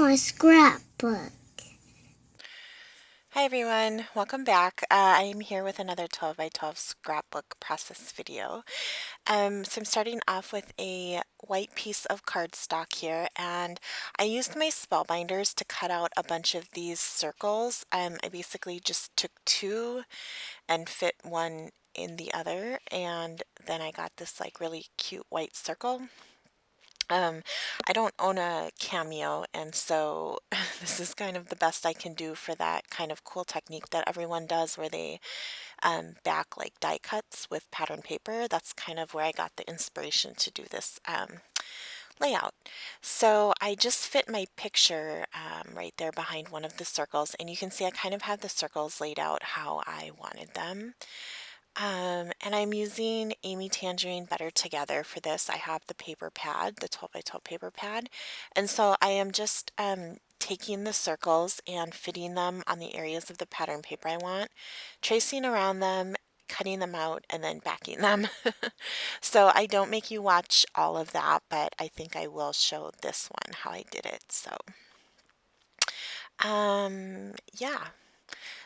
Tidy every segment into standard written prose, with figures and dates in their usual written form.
more scrapbook. Hi everyone, welcome back. I am here with another 12 by 12 scrapbook process video. So I'm starting off with a white piece of cardstock here, and I used my spellbinders to cut out a bunch of these circles. I basically just took two and fit one in the other, and then I got this like really cute white circle. Um, I don't own a Cameo, and so this is kind of the best I can do for that kind of cool technique that everyone does where they back like die cuts with pattern paper. That's kind of where I got the inspiration to do this layout. So I just fit my picture right there behind one of the circles, and you can see I kind of have the circles laid out how I wanted them. And I'm using Amy Tangerine Better Together for this. I have the paper pad, the 12 by 12 paper pad. And so I am just taking the circles and fitting them on the areas of the pattern paper I want, tracing around them, cutting them out, and then backing them. So I don't make you watch all of that, but I think I will show this one how I did it. So, yeah.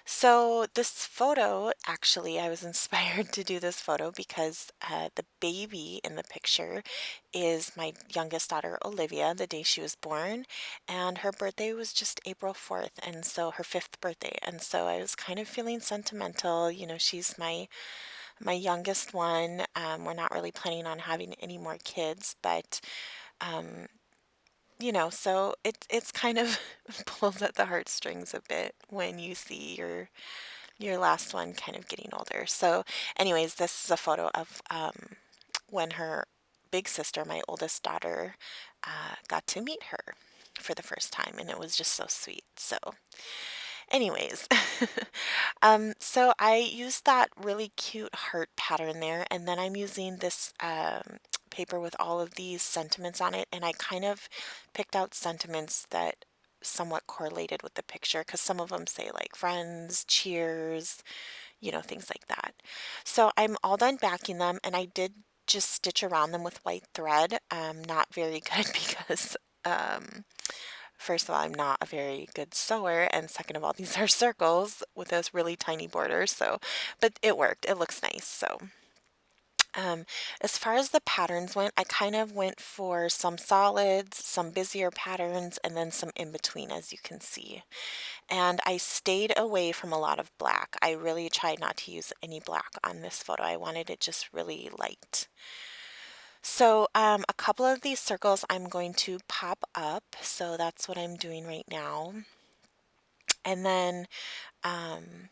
So this photo, actually, I was inspired to do this photo because the baby in the picture is my youngest daughter, Olivia, the day she was born, and her birthday was just April 4th, and so her fifth birthday. And so I was kind of feeling sentimental. You know, she's my youngest one. We're not really planning on having any more kids, but um, so it's kind of pulls at the heartstrings a bit when you see your last one kind of getting older. So, anyways, this is a photo of when her big sister, my oldest daughter, got to meet her for the first time, and it was just so sweet. So, anyways, so I used that really cute heart pattern there, and then I'm using this paper with all of these sentiments on it, and I kind of picked out sentiments that somewhat correlated with the picture because some of them say like friends, cheers, things like that. So I'm all done backing them, and I did just stitch around them with white thread. Not very good because um, first of all, I'm not a very good sewer, and second of all, these are circles with this really tiny border. So, but it worked. It looks nice. So, um, as far as the patterns went, I kind of went for some solids, some busier patterns, and then some in between, as you can see. And I stayed away from a lot of black. I really tried not to use any black on this photo. I wanted it just really light. So a couple of these circles I'm going to pop up. So that's what I'm doing right now. And then um,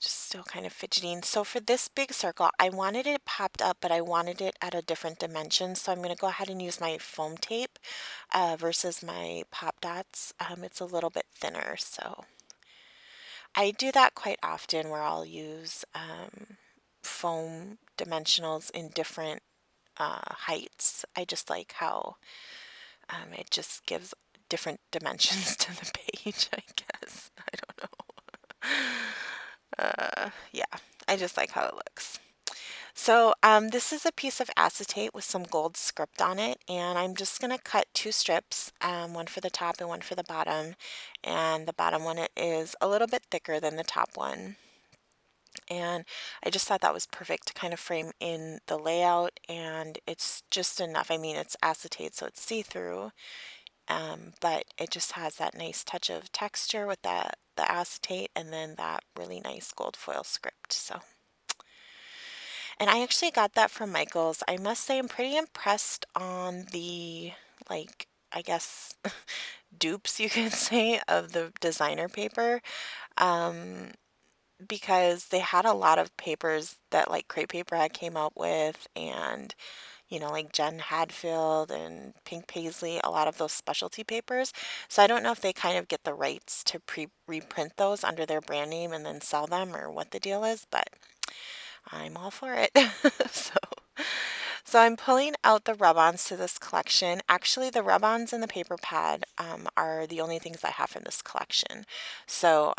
just still kind of fidgeting. So for this big circle, I wanted it popped up, but I wanted it at a different dimension. So I'm going to go ahead and use my foam tape versus my pop dots. It's a little bit thinner. So I do that quite often where I'll use foam dimensionals in different heights. I just like how it just gives different dimensions to the page, I guess. I don't know. Yeah, I just like how it looks. So this is a piece of acetate with some gold script on it, and I'm just going to cut two strips, one for the top and one for the bottom. And the bottom one is a little bit thicker than the top one. And I just thought that was perfect to kind of frame in the layout, and it's just enough. I mean, it's acetate, so it's see-through, but it just has that nice touch of texture with the acetate and then that really nice gold foil script. So, and I actually got that from Michael's. I must say I'm pretty impressed on the like I guess dupes you can say of the designer paper. Um, because they had a lot of papers that like crepe paper had came out with, and like Jen Hadfield and Pink Paisley, a lot of those specialty papers. So I don't know if they kind of get the rights to reprint those under their brand name and then sell them or what the deal is, but I'm all for it. so so I'm pulling out the rub-ons to this collection. Actually, the rub-ons and the paper pad are the only things I have from this collection. So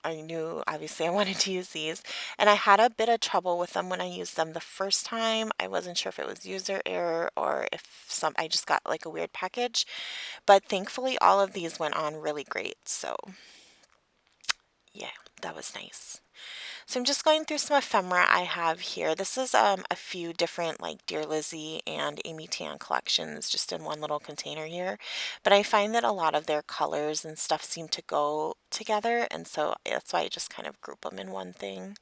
I knew obviously I wanted to use these, and I had a bit of trouble with them when I used them the first time. I wasn't sure if it was user error or if I just got like a weird package, but thankfully all of these went on really great. So yeah, that was nice. So I'm just going through some ephemera I have here. This is a few different like Dear Lizzie and Amy Tan collections just in one little container here. But I find that a lot of their colors and stuff seem to go together, and so that's why I just kind of group them in one thing.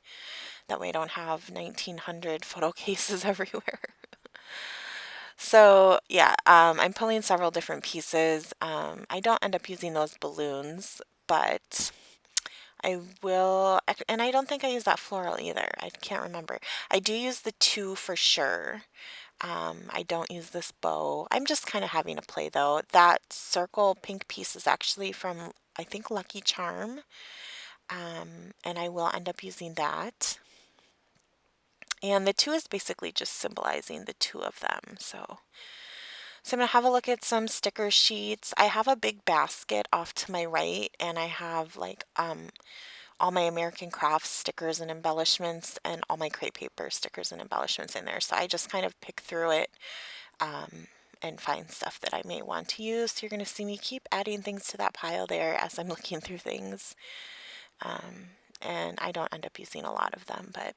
That way I don't have 1900 photo cases everywhere. So yeah, I'm pulling several different pieces. I don't end up using those balloons, but I will, and I don't think I use that floral either. I can't remember. I do use the two for sure. I don't use this bow. I'm just kind of having a play though. That circle pink piece is actually from, I think, Lucky Charm, and I will end up using that. And the two is basically just symbolizing the two of them. So I'm going to have a look at some sticker sheets. I have a big basket off to my right, and I have like all my American Crafts stickers and embellishments and all my crepe paper stickers and embellishments in there. So I just kind of pick through it and find stuff that I may want to use. So you're going to see me keep adding things to that pile there as I'm looking through things. And I don't end up using a lot of them, but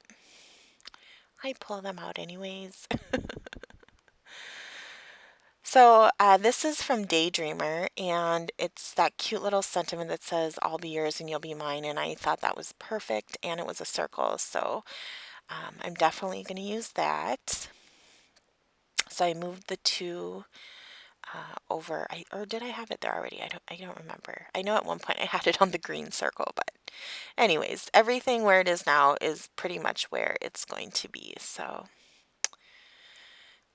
I pull them out anyways. So this is from Daydreamer, and it's that cute little sentiment that says, I'll be yours and you'll be mine. And I thought that was perfect, and it was a circle. So I'm definitely going to use that. So I moved the two over. Or did I have it there already? I don't remember. I know at one point I had it on the green circle, but anyways, everything where it is now is pretty much where it's going to be. So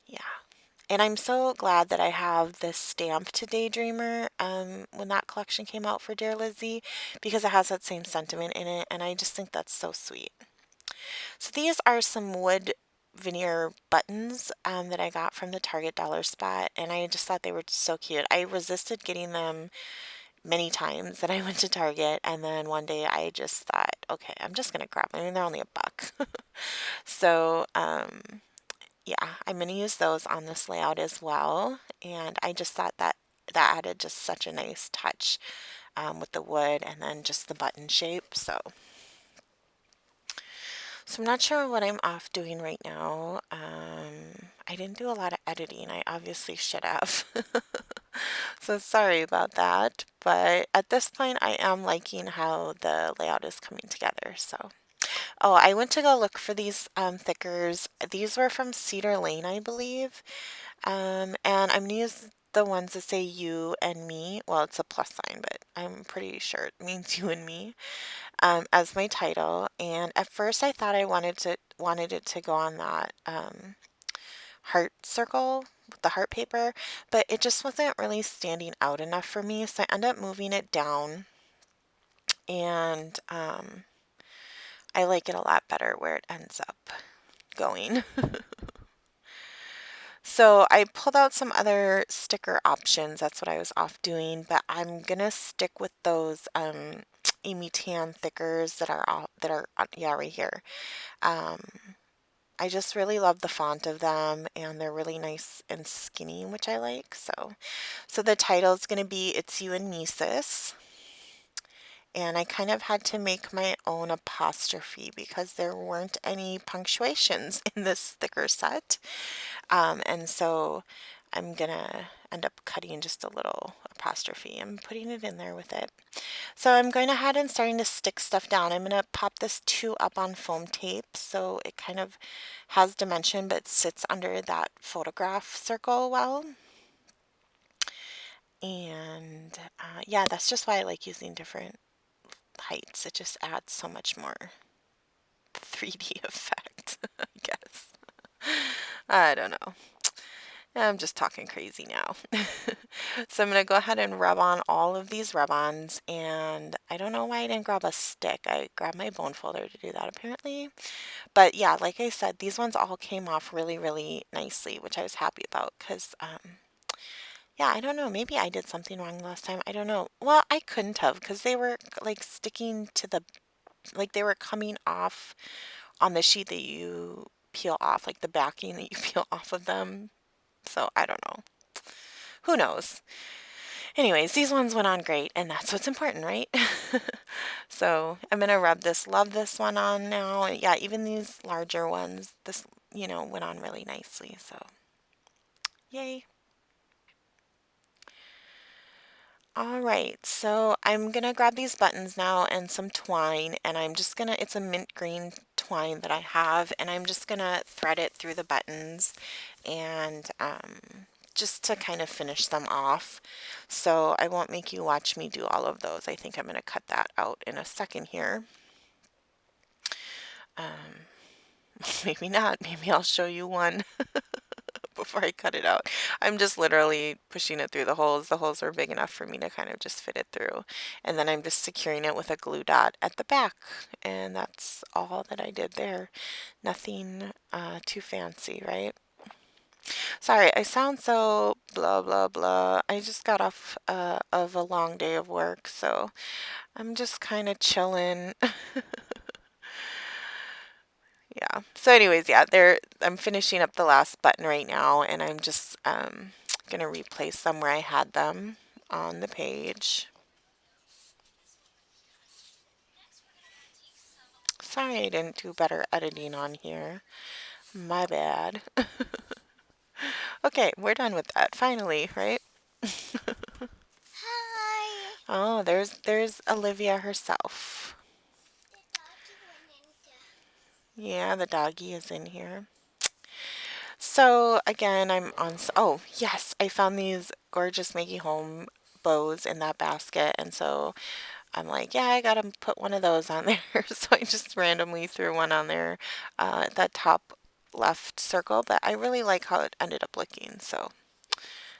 yeah. And I'm so glad that I have this stamp to Daydreamer when that collection came out for Dear Lizzie, because it has that same sentiment in it, and I just think that's so sweet. So these are some wood veneer buttons that I got from the Target dollar spot, and I just thought they were so cute. I resisted getting them many times that I went to Target, and then one day I just thought, okay, I'm just gonna grab them. I mean, they're only a buck. So yeah, I'm gonna use those on this layout as well, and I just thought that that added just such a nice touch with the wood and then just the button shape. So I'm not sure what I'm off doing right now. I didn't do a lot of editing. I obviously should have. So sorry about that. But at this point, I am liking how the layout is coming together. So, oh, I went to go look for these thickers. These were from Cedar Lane, I believe. And I'm gonna use the ones that say you and me. Well, it's a plus sign, but I'm pretty sure it means you and me as my title. And at first I thought I wanted it to go on that heart circle with the heart paper, but it just wasn't really standing out enough for me. So I ended up moving it down, and I like it a lot better where it ends up going. So I pulled out some other sticker options. That's what I was off doing, but I'm gonna stick with those Amy Tan thickers that are yeah, right here. Um, I just really love the font of them, and they're really nice and skinny, which I like. So the title is gonna be "It's You and Me, Sis." And I kind of had to make my own apostrophe because there weren't any punctuations in this sticker set. And so I'm gonna end up cutting just a little apostrophe and putting it in there with it. So I'm going ahead and starting to stick stuff down. I'm gonna pop this 2 up on foam tape so it kind of has dimension but sits under that photograph circle well. And yeah, that's just why I like using different heights. It just adds so much more 3D effect, I guess. I don't know. I'm just talking crazy now. So I'm going to go ahead and rub on all of these rub-ons, and I don't know why I didn't grab a stick. I grabbed my bone folder to do that apparently. But yeah, like I said, these ones all came off really, really nicely, which I was happy about because Yeah, I don't know. Maybe I did something wrong last time. I don't know. Well, I couldn't have because they were like sticking to the, like they were coming off on the sheet that you peel off, like the backing that you peel off of them. So I don't know. Who knows? Anyways, these ones went on great, and that's what's important, right? So I'm gonna rub this, love this one on now. Yeah, even these larger ones, this, went on really nicely. So yay. All right, so I'm gonna grab these buttons now and some twine, and I'm just gonna, it's a mint green twine that I have, and I'm just gonna thread it through the buttons and just to kind of finish them off. So I won't make you watch me do all of those. I think I'm gonna cut that out in a second here. Um, maybe not. Maybe I'll show you one before I cut it out. I'm just literally pushing it through the holes. The holes are big enough for me to kind of just fit it through. And then I'm just securing it with a glue dot at the back. And that's all that I did there. Nothing too fancy, right? Sorry, I sound so blah blah blah. I just got off of a long day of work, so I'm just kind of chilling. Yeah. So anyways, yeah, I'm finishing up the last button right now, and I'm just gonna replace them where I had them on the page. Sorry I didn't do better editing on here. My bad. Okay, we're done with that finally, right? Hi. Oh, there's Olivia herself. Yeah, the doggy is in here. So again, oh yes, I found these gorgeous Maggie Home bows in that basket, and so I'm like, yeah, I gotta put one of those on there. So I just randomly threw one on there, at that top left circle, but I really like how it ended up looking. So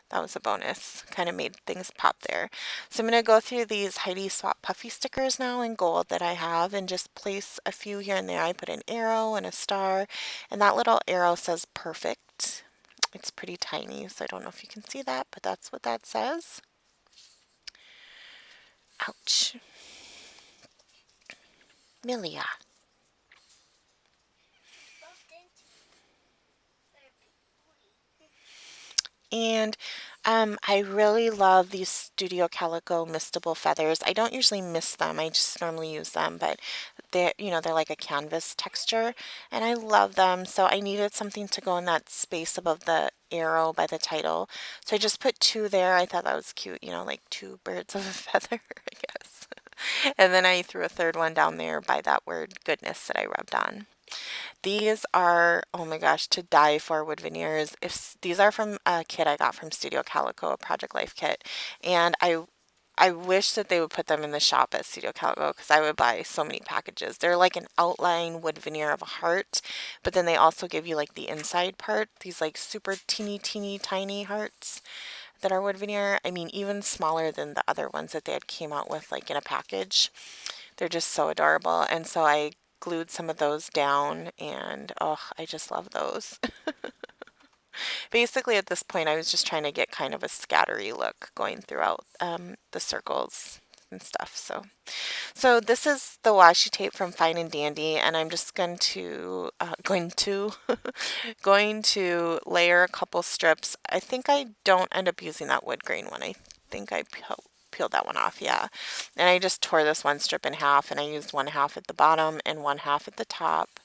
that was a bonus. Kind of made things pop there. So I'm going to go through these Heidi Swap puffy stickers now in gold that I have and just place a few here and there. I put an arrow and a star, and that little arrow says perfect. It's pretty tiny, so I don't know if you can see that, but that's what that says. Ouch. Milia. And I really love these Studio Calico mistable feathers. I don't usually mist them. I just normally use them, but they're like a canvas texture, and I love them. So I needed something to go in that space above the arrow by the title. So I just put two there. I thought that was cute, like two birds of a feather, I guess. And then I threw a third one down there by that word goodness that I rubbed on. These are, oh my gosh, to die for wood veneers. If these are from a kit I got from Studio Calico, a Project Life kit, and I wish that they would put them in the shop at Studio Calico because I would buy so many packages. They're like an outline wood veneer of a heart, but then they also give you like the inside part, these like super teeny tiny hearts that are wood veneer. I mean, even smaller than the other ones that they had came out with like in a package. They're just so adorable. And so I glued some of those down, and oh, I just love those. Basically, at this point, I was just trying to get kind of a scattery look going throughout the circles and stuff. So this is the washi tape from Fine and Dandy, and I'm just going to layer a couple strips. I think I don't end up using that wood grain one. I think I peeled that one off, yeah. And I just tore this one strip in half, and I used one half at the bottom and one half at the top.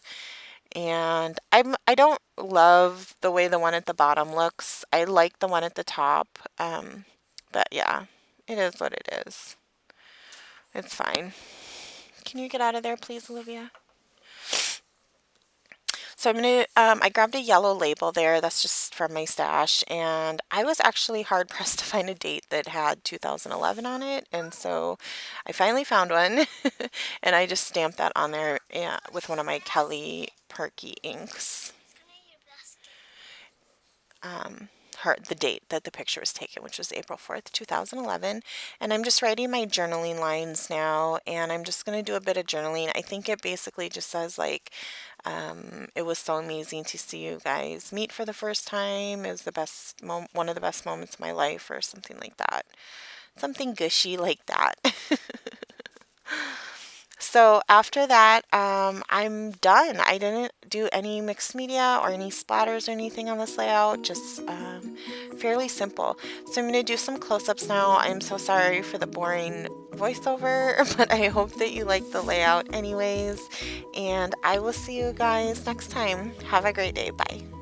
And I don't love the way the one at the bottom looks. I like the one at the top. But yeah, it is what it is. It's fine. Can you get out of there, please, Olivia? So I grabbed a yellow label there. That's just from my stash. And I was actually hard pressed to find a date that had 2011 on it. And so I finally found one. And I just stamped that on there, yeah, with one of my Kelly Perky inks. the date that the picture was taken, which was April 4th, 2011. And I'm just writing my journaling lines now, and I'm just going to do a bit of journaling. I think it basically just says like, it was so amazing to see you guys meet for the first time. It was the best one of the best moments of my life, or something like that. Something gushy like that. So after that, I'm done. I didn't do any mixed media or any splatters or anything on this layout, just fairly simple. So I'm going to do some close-ups now. I'm so sorry for the boring voiceover, but I hope that you like the layout anyways. And I will see you guys next time. Have a great day. Bye.